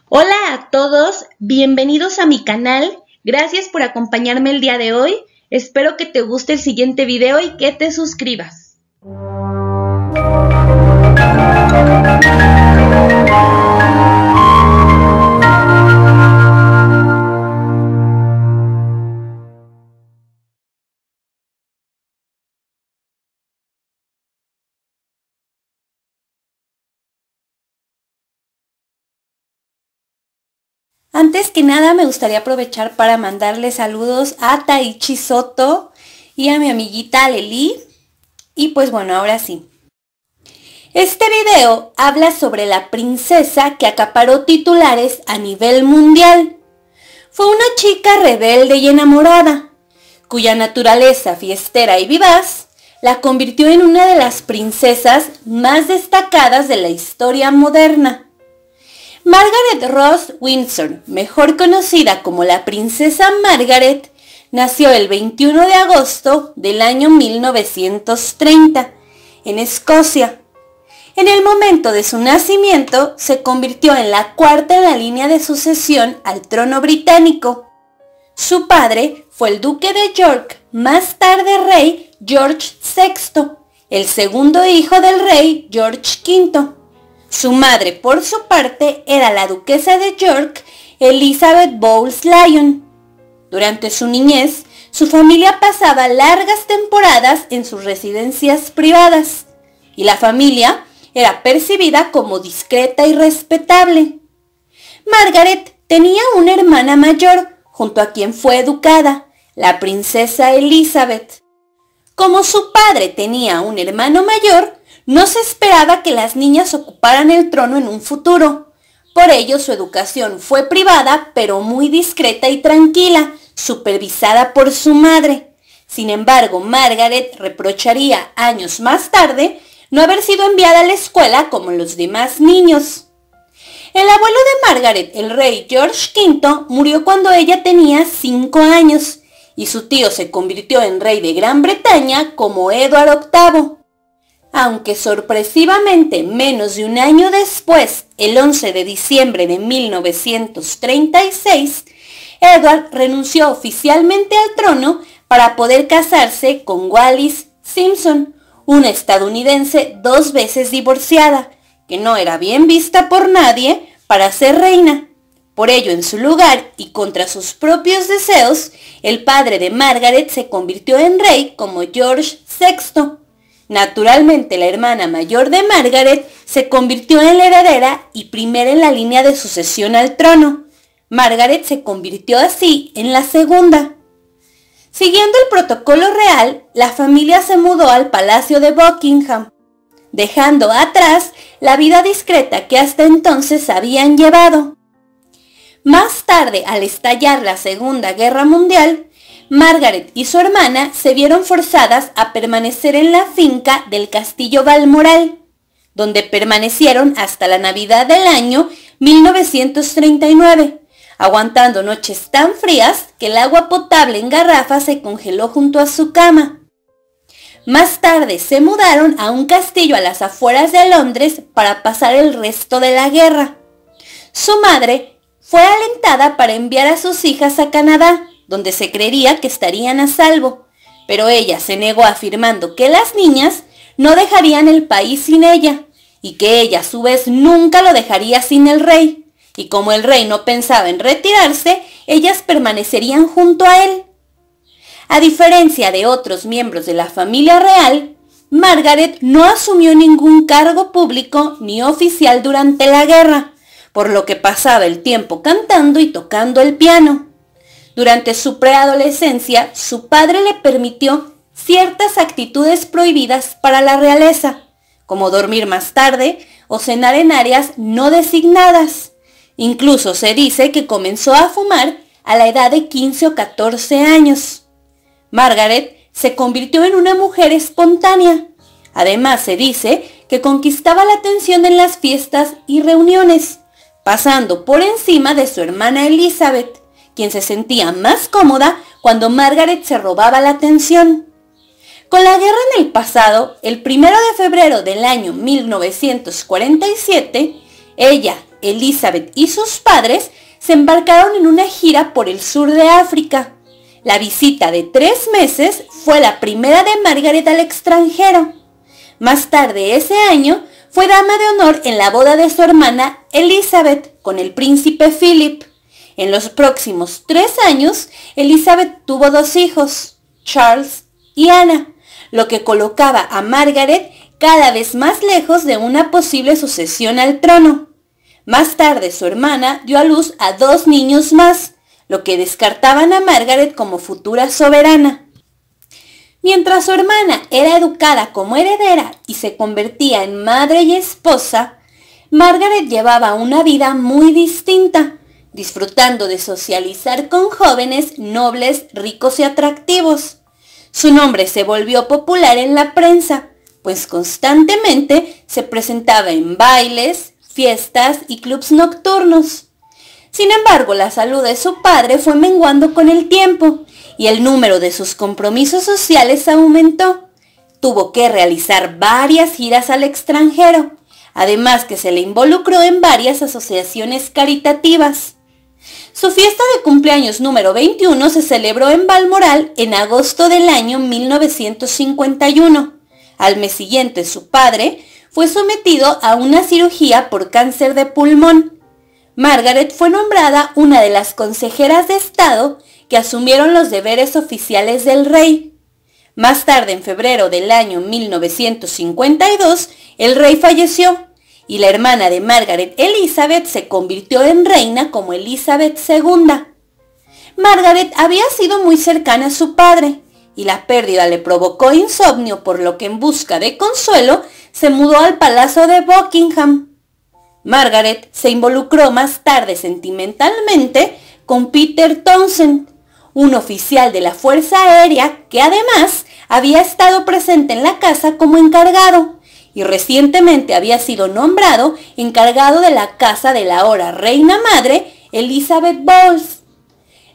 Hola a todos, bienvenidos a mi canal. Gracias por acompañarme el día de hoy. Espero que te guste el siguiente video y que te suscribas. Antes que nada me gustaría aprovechar para mandarle saludos a Taichi Soto y a mi amiguita Leli. Y pues bueno, ahora sí. Este video habla sobre la princesa que acaparó titulares a nivel mundial. Fue una chica rebelde y enamorada, cuya naturaleza fiestera y vivaz la convirtió en una de las princesas más destacadas de la historia moderna. Margaret Ross Windsor, mejor conocida como la princesa Margaret, nació el 21 de agosto del año 1930 en Escocia. En el momento de su nacimiento, se convirtió en la cuarta en la línea de sucesión al trono británico. Su padre fue el duque de York, más tarde rey George VI, el segundo hijo del rey George V. Su madre, por su parte, era la duquesa de York, Elizabeth Bowes-Lyon. Durante su niñez, su familia pasaba largas temporadas en sus residencias privadas, y la familia era percibida como discreta y respetable. Margaret tenía una hermana mayor, junto a quien fue educada, la princesa Elizabeth. Como su padre tenía un hermano mayor, no se esperaba que las niñas ocuparan el trono en un futuro. Por ello, su educación fue privada, pero muy discreta y tranquila, supervisada por su madre. Sin embargo, Margaret reprocharía años más tarde no haber sido enviada a la escuela como los demás niños. El abuelo de Margaret, el rey George V, murió cuando ella tenía 5 años, y su tío se convirtió en rey de Gran Bretaña como Edward VIII. Aunque sorpresivamente menos de un año después, el 11 de diciembre de 1936, Edward renunció oficialmente al trono para poder casarse con Wallis Simpson, una estadounidense 2 veces divorciada, que no era bien vista por nadie para ser reina. Por ello, en su lugar y contra sus propios deseos, el padre de Margaret se convirtió en rey como George VI. Naturalmente, la hermana mayor de Margaret se convirtió en la heredera y primera en la línea de sucesión al trono. Margaret se convirtió así en la segunda. Siguiendo el protocolo real, la familia se mudó al Palacio de Buckingham, dejando atrás la vida discreta que hasta entonces habían llevado. Más tarde, al estallar la Segunda Guerra Mundial, Margaret y su hermana se vieron forzadas a permanecer en la finca del Castillo Balmoral, donde permanecieron hasta la Navidad del año 1939, aguantando noches tan frías que el agua potable en garrafa se congeló junto a su cama. Más tarde se mudaron a un castillo a las afueras de Londres para pasar el resto de la guerra. Su madre fue alentada para enviar a sus hijas a Canadá, donde se creería que estarían a salvo, pero ella se negó afirmando que las niñas no dejarían el país sin ella, y que ella a su vez nunca lo dejaría sin el rey, y como el rey no pensaba en retirarse, ellas permanecerían junto a él. A diferencia de otros miembros de la familia real, Margaret no asumió ningún cargo público ni oficial durante la guerra, por lo que pasaba el tiempo cantando y tocando el piano. Durante su preadolescencia, su padre le permitió ciertas actitudes prohibidas para la realeza, como dormir más tarde o cenar en áreas no designadas. Incluso se dice que comenzó a fumar a la edad de 15 o 14 años. Margaret se convirtió en una mujer espontánea. Además, se dice que conquistaba la atención en las fiestas y reuniones, pasando por encima de su hermana Elizabeth, quien se sentía más cómoda cuando Margaret se robaba la atención. Con la guerra en el pasado, el 1 de febrero del año 1947, ella Elizabeth y sus padres se embarcaron en una gira por el sur de África. La visita de 3 meses fue la primera de Margaret al extranjero. Más tarde ese año fue dama de honor en la boda de su hermana Elizabeth con el príncipe Philip. En los próximos 3 años, Elizabeth tuvo 2 hijos, Charles y Anna, lo que colocaba a Margaret cada vez más lejos de una posible sucesión al trono. Más tarde su hermana dio a luz a 2 niños más, lo que descartaban a Margaret como futura soberana. Mientras su hermana era educada como heredera y se convertía en madre y esposa, Margaret llevaba una vida muy distinta, disfrutando de socializar con jóvenes nobles, ricos y atractivos. Su nombre se volvió popular en la prensa, pues constantemente se presentaba en bailes, fiestas y clubs nocturnos. Sin embargo, la salud de su padre fue menguando con el tiempo y el número de sus compromisos sociales aumentó. Tuvo que realizar varias giras al extranjero, además que se le involucró en varias asociaciones caritativas. Su fiesta de cumpleaños número 21 se celebró en Balmoral en agosto del año 1951. Al mes siguiente, su padre fue sometido a una cirugía por cáncer de pulmón. Margaret fue nombrada una de las consejeras de Estado que asumieron los deberes oficiales del rey. Más tarde, en febrero del año 1952, el rey falleció y la hermana de Margaret, Elizabeth, se convirtió en reina como Elizabeth II. Margaret había sido muy cercana a su padre y la pérdida le provocó insomnio, por lo que en busca de consuelo se mudó al Palacio de Buckingham. Margaret se involucró más tarde sentimentalmente con Peter Townsend, un oficial de la Fuerza Aérea que además había estado presente en la casa como encargado y recientemente había sido nombrado encargado de la casa de la ahora reina madre Elizabeth Bowles.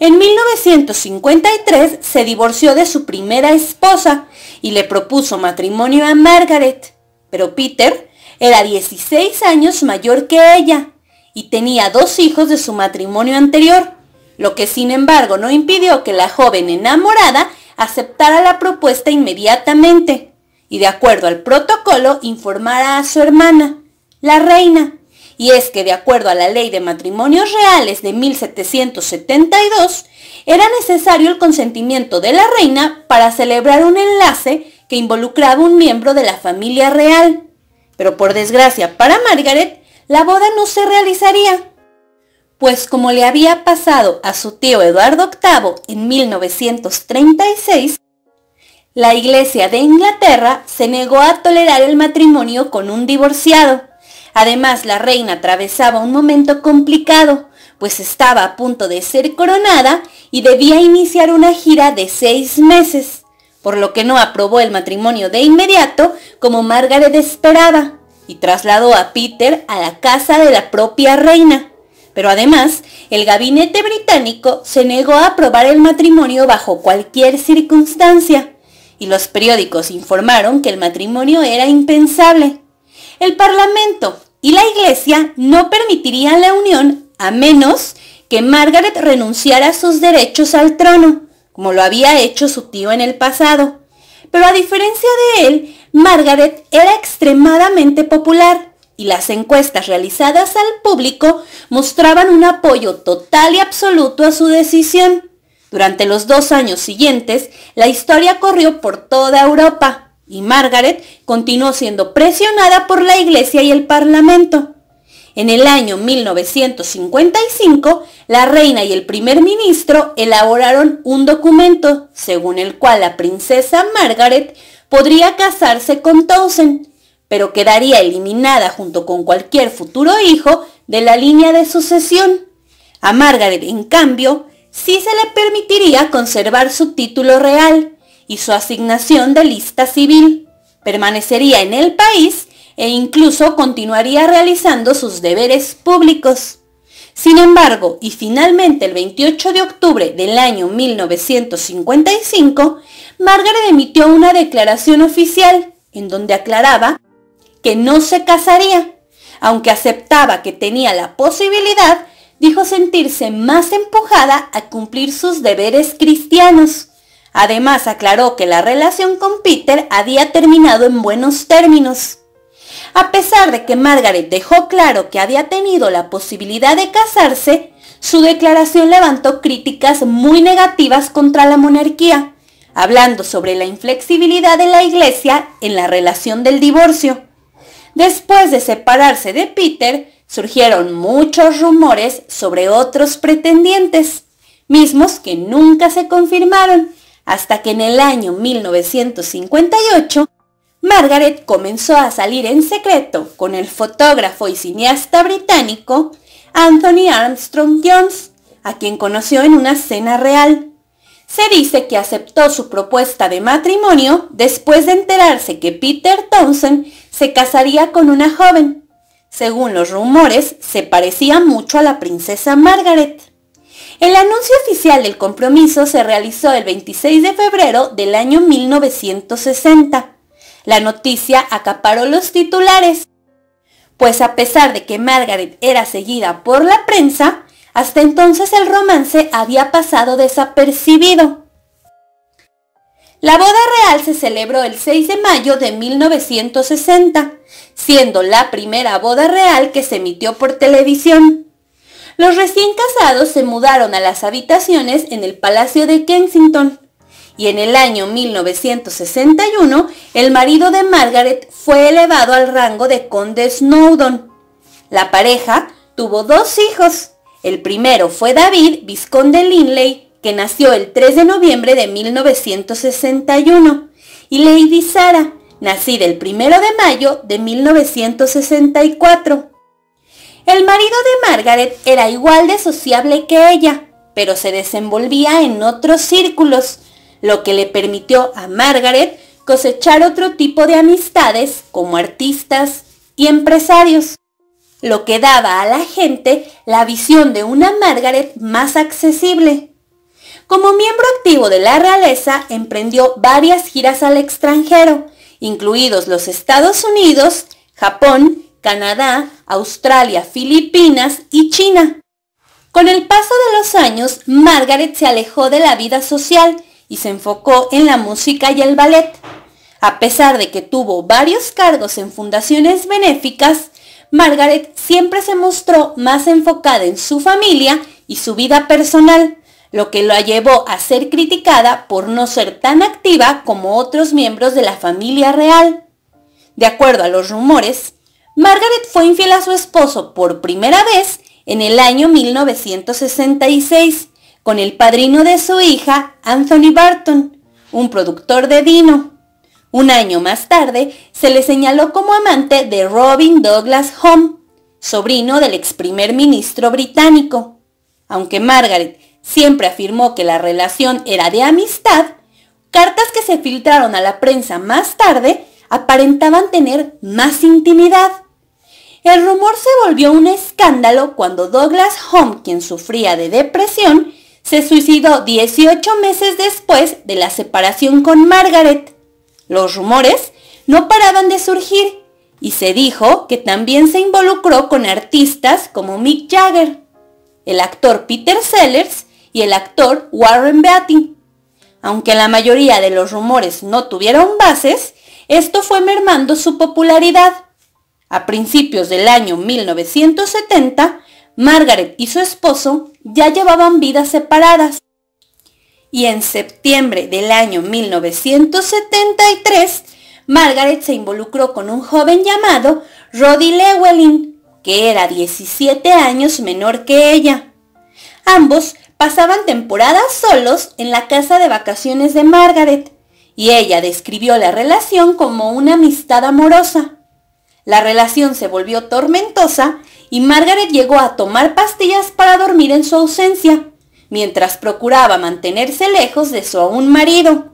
En 1953 se divorció de su primera esposa y le propuso matrimonio a Margaret, pero Peter era 16 años mayor que ella y tenía 2 hijos de su matrimonio anterior, lo que sin embargo no impidió que la joven enamorada aceptara la propuesta inmediatamente y, de acuerdo al protocolo, informara a su hermana, la reina. Y es que, de acuerdo a la Ley de Matrimonios Reales de 1772, era necesario el consentimiento de la reina para celebrar un enlace que involucraba un miembro de la familia real. Pero por desgracia para Margaret, la boda no se realizaría, pues como le había pasado a su tío Eduardo VIII en 1936, la Iglesia de Inglaterra se negó a tolerar el matrimonio con un divorciado. Además, la reina atravesaba un momento complicado, pues estaba a punto de ser coronada y debía iniciar una gira de 6 meses, por lo que no aprobó el matrimonio de inmediato como Margaret esperaba, y trasladó a Peter a la casa de la propia reina. Pero además, el gabinete británico se negó a aprobar el matrimonio bajo cualquier circunstancia, y los periódicos informaron que el matrimonio era impensable. El Parlamento y la Iglesia no permitirían la unión a menos que Margaret renunciara a sus derechos al trono, como lo había hecho su tío en el pasado. Pero a diferencia de él, Margaret era extremadamente popular y las encuestas realizadas al público mostraban un apoyo total y absoluto a su decisión. Durante los 2 años siguientes, la historia corrió por toda Europa y Margaret continuó siendo presionada por la Iglesia y el Parlamento. En el año 1955, la reina y el primer ministro elaboraron un documento según el cual la princesa Margaret podría casarse con Townsend, pero quedaría eliminada junto con cualquier futuro hijo de la línea de sucesión. A Margaret, en cambio, sí se le permitiría conservar su título real y su asignación de lista civil. Permanecería en el país e incluso continuaría realizando sus deberes públicos. Sin embargo, y finalmente el 28 de octubre del año 1955, Margaret emitió una declaración oficial en donde aclaraba que no se casaría, Aunque aceptaba que tenía la posibilidad, dijo sentirse más empujada a cumplir sus deberes cristianos. Además, aclaró que la relación con Peter había terminado en buenos términos. A pesar de que Margaret dejó claro que había tenido la posibilidad de casarse, su declaración levantó críticas muy negativas contra la monarquía, hablando sobre la inflexibilidad de la Iglesia en la relación del divorcio. Después de separarse de Peter, surgieron muchos rumores sobre otros pretendientes, mismos que nunca se confirmaron, hasta que en el año 1958, Margaret comenzó a salir en secreto con el fotógrafo y cineasta británico Anthony Armstrong Jones, a quien conoció en una cena real. Se dice que aceptó su propuesta de matrimonio después de enterarse que Peter Townsend se casaría con una joven. Según los rumores, se parecía mucho a la princesa Margaret. El anuncio oficial del compromiso se realizó el 26 de febrero del año 1960. La noticia acaparó los titulares, pues a pesar de que Margaret era seguida por la prensa, hasta entonces el romance había pasado desapercibido. La boda real se celebró el 6 de mayo de 1960, siendo la primera boda real que se emitió por televisión. Los recién casados se mudaron a las habitaciones en el Palacio de Kensington, y en el año 1961 el marido de Margaret fue elevado al rango de conde Snowdon. La pareja tuvo 2 hijos. El primero fue David, vizconde Linley, que nació el 3 de noviembre de 1961, y Lady Sarah, nacida el 1 de mayo de 1964. El marido de Margaret era igual de sociable que ella, pero se desenvolvía en otros círculos, lo que le permitió a Margaret cosechar otro tipo de amistades como artistas y empresarios, lo que daba a la gente la visión de una Margaret más accesible. Como miembro activo de la realeza, emprendió varias giras al extranjero, incluidos los Estados Unidos, Japón, Canadá, Australia, Filipinas y China. Con el paso de los años, Margaret se alejó de la vida social y se enfocó en la música y el ballet. A pesar de que tuvo varios cargos en fundaciones benéficas, Margaret siempre se mostró más enfocada en su familia y su vida personal, lo que la llevó a ser criticada por no ser tan activa como otros miembros de la familia real. De acuerdo a los rumores, Margaret fue infiel a su esposo por primera vez en el año 1966, con el padrino de su hija, Anthony Barton, un productor de vino. Un año más tarde, se le señaló como amante de Robin Douglas Home, sobrino del ex primer ministro británico. Aunque Margaret siempre afirmó que la relación era de amistad, cartas que se filtraron a la prensa más tarde aparentaban tener más intimidad. El rumor se volvió un escándalo cuando Douglas Home, quien sufría de depresión, se suicidó 18 meses después de la separación con Margaret. Los rumores no paraban de surgir y se dijo que también se involucró con artistas como Mick Jagger, el actor Peter Sellers y el actor Warren Beatty. Aunque la mayoría de los rumores no tuvieron bases, esto fue mermando su popularidad. A principios del año 1970, Margaret y su esposo ya llevaban vidas separadas. Y en septiembre del año 1973, Margaret se involucró con un joven llamado Roddy Llewellyn, que era 17 años menor que ella. Ambos pasaban temporadas solos en la casa de vacaciones de Margaret, y ella describió la relación como una amistad amorosa. La relación se volvió tormentosa y Margaret llegó a tomar pastillas para dormir en su ausencia, mientras procuraba mantenerse lejos de su aún marido.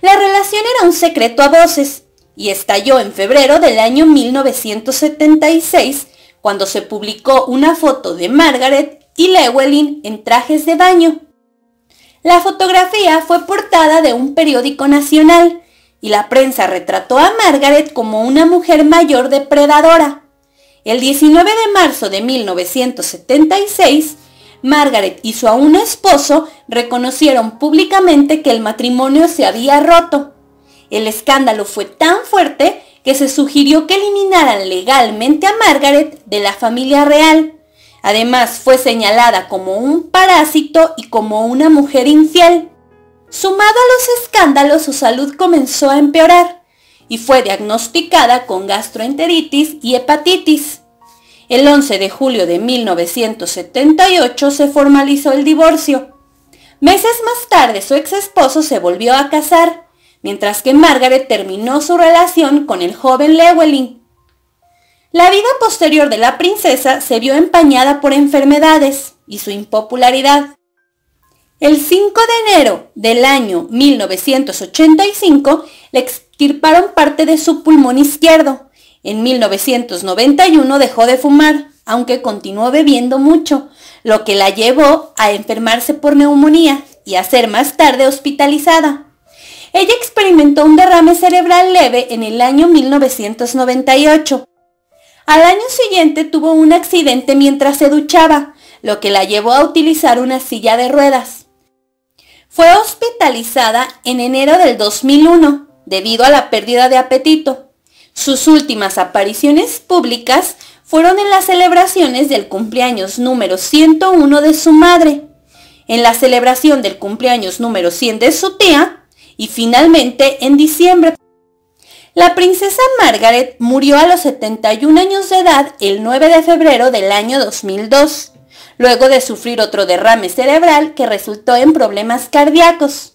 La relación era un secreto a voces y estalló en febrero del año 1976, cuando se publicó una foto de Margaret y Llewellyn en trajes de baño. La fotografía fue portada de un periódico nacional y la prensa retrató a Margaret como una mujer mayor depredadora. El 19 de marzo de 1976, Margaret y su aún esposo reconocieron públicamente que el matrimonio se había roto. El escándalo fue tan fuerte que se sugirió que eliminaran legalmente a Margaret de la familia real. Además, fue señalada como un parásito y como una mujer infiel. Sumado a los escándalos, su salud comenzó a empeorar y fue diagnosticada con gastroenteritis y hepatitis. El 11 de julio de 1978 se formalizó el divorcio. Meses más tarde, su ex esposo se volvió a casar, mientras que Margaret terminó su relación con el joven Llewellyn. La vida posterior de la princesa se vio empañada por enfermedades y su impopularidad. El 5 de enero del año 1985 le extirparon parte de su pulmón izquierdo. En 1991 dejó de fumar, aunque continuó bebiendo mucho, lo que la llevó a enfermarse por neumonía y a ser más tarde hospitalizada. Ella experimentó un derrame cerebral leve en el año 1998. Al año siguiente tuvo un accidente mientras se duchaba, lo que la llevó a utilizar una silla de ruedas. Fue hospitalizada en enero del 2001 debido a la pérdida de apetito. Sus últimas apariciones públicas fueron en las celebraciones del cumpleaños número 101 de su madre, en la celebración del cumpleaños número 100 de su tía y finalmente en diciembre. La princesa Margaret murió a los 71 años de edad el 9 de febrero del año 2002, luego de sufrir otro derrame cerebral que resultó en problemas cardíacos.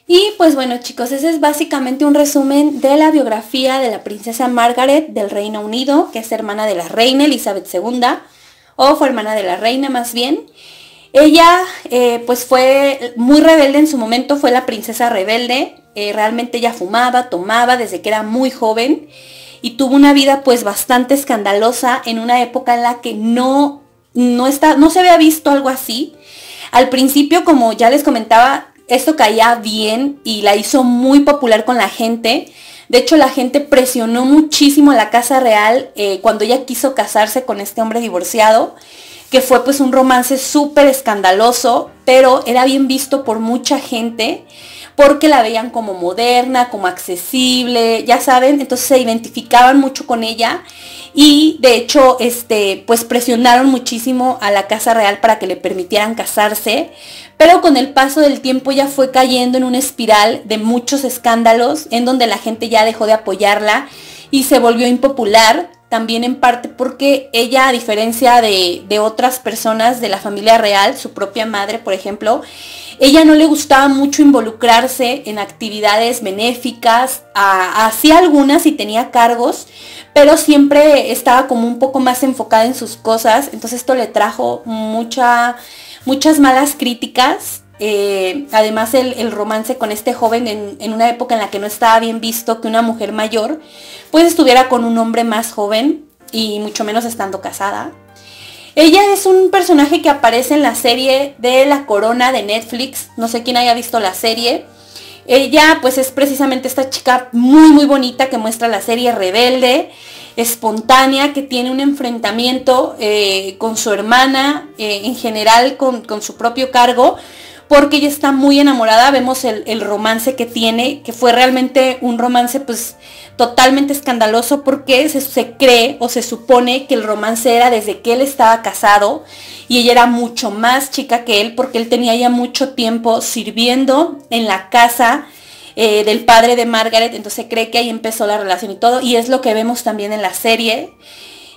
Y pues bueno chicos, ese es básicamente un resumen de la biografía de la princesa Margaret del Reino Unido, que es hermana de la reina Elizabeth II, o fue hermana de la reina más bien. Ella pues fue muy rebelde en su momento, fue la princesa rebelde. Realmente ella fumaba, tomaba desde que era muy joven y tuvo una vida pues bastante escandalosa en una época en la que no se había visto algo así. Al principio, como ya les comentaba, esto caía bien y la hizo muy popular con la gente. De hecho, la gente presionó muchísimo a la casa real cuando ella quiso casarse con este hombre divorciado, que fue pues un romance súper escandaloso, pero era bien visto por mucha gente porque la veían como moderna, como accesible, ya saben, entonces se identificaban mucho con ella y de hecho pues presionaron muchísimo a la casa real para que le permitieran casarse, pero con el paso del tiempo ella fue cayendo en una espiral de muchos escándalos en donde la gente ya dejó de apoyarla y se volvió impopular, también en parte porque ella, a diferencia de otras personas de la familia real, su propia madre por ejemplo, ella no le gustaba mucho involucrarse en actividades benéficas, hacía algunas y tenía cargos, pero siempre estaba como un poco más enfocada en sus cosas, entonces esto le trajo muchas malas críticas. Además el romance con este joven en una época en la que no estaba bien visto que una mujer mayor pues estuviera con un hombre más joven y mucho menos estando casada. Ella es un personaje que aparece en la serie de La Corona de Netflix, no sé quién haya visto la serie. Ella pues es precisamente esta chica muy bonita que muestra la serie, rebelde, espontánea, que tiene un enfrentamiento con su hermana, en general con su propio cargo, porque ella está muy enamorada. Vemos el romance que tiene, que fue realmente un romance pues totalmente escandaloso, porque se cree o se supone que el romance era desde que él estaba casado y ella era mucho más chica que él, porque él tenía ya mucho tiempo sirviendo en la casa del padre de Margaret, entonces se cree que ahí empezó la relación y todo, y es lo que vemos también en la serie.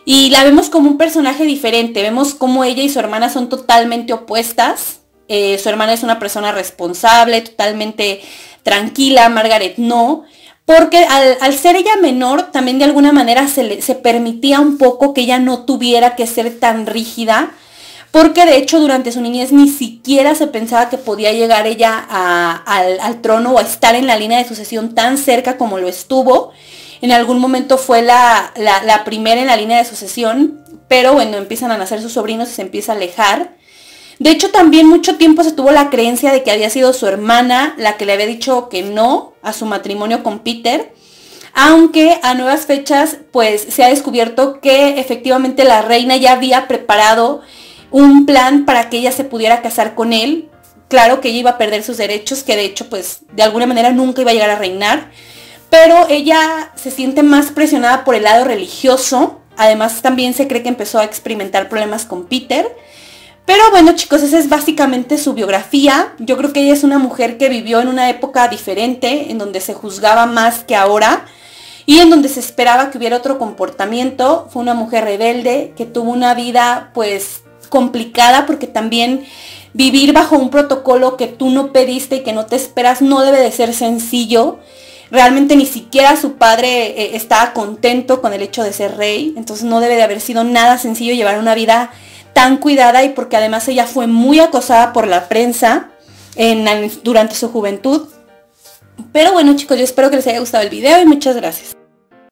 Y la vemos como un personaje diferente, vemos como ella y su hermana son totalmente opuestas. Su hermana es una persona responsable, totalmente tranquila, Margaret no, porque al ser ella menor, también de alguna manera se permitía un poco que ella no tuviera que ser tan rígida, porque de hecho durante su niñez ni siquiera se pensaba que podía llegar ella al trono o a estar en la línea de sucesión tan cerca como lo estuvo. En algún momento fue la primera en la línea de sucesión, pero bueno, empiezan a nacer sus sobrinos y se empieza a alejar. De hecho, también mucho tiempo se tuvo la creencia de que había sido su hermana la que le había dicho que no a su matrimonio con Peter, aunque a nuevas fechas pues se ha descubierto que efectivamente la reina ya había preparado un plan para que ella se pudiera casar con él. Claro que ella iba a perder sus derechos, que de hecho pues de alguna manera nunca iba a llegar a reinar, pero ella se siente más presionada por el lado religioso. Además también se cree que empezó a experimentar problemas con Peter. Pero bueno, chicos, esa es básicamente su biografía. Yo creo que ella es una mujer que vivió en una época diferente, en donde se juzgaba más que ahora y en donde se esperaba que hubiera otro comportamiento. Fue una mujer rebelde que tuvo una vida pues complicada, porque también vivir bajo un protocolo que tú no pediste y que no te esperas no debe de ser sencillo. Realmente ni siquiera su padre estaba contento con el hecho de ser rey, entonces no debe de haber sido nada sencillo llevar una vida tan cuidada, y porque además ella fue muy acosada por la prensa durante su juventud. Pero bueno, chicos, yo espero que les haya gustado el video y muchas gracias.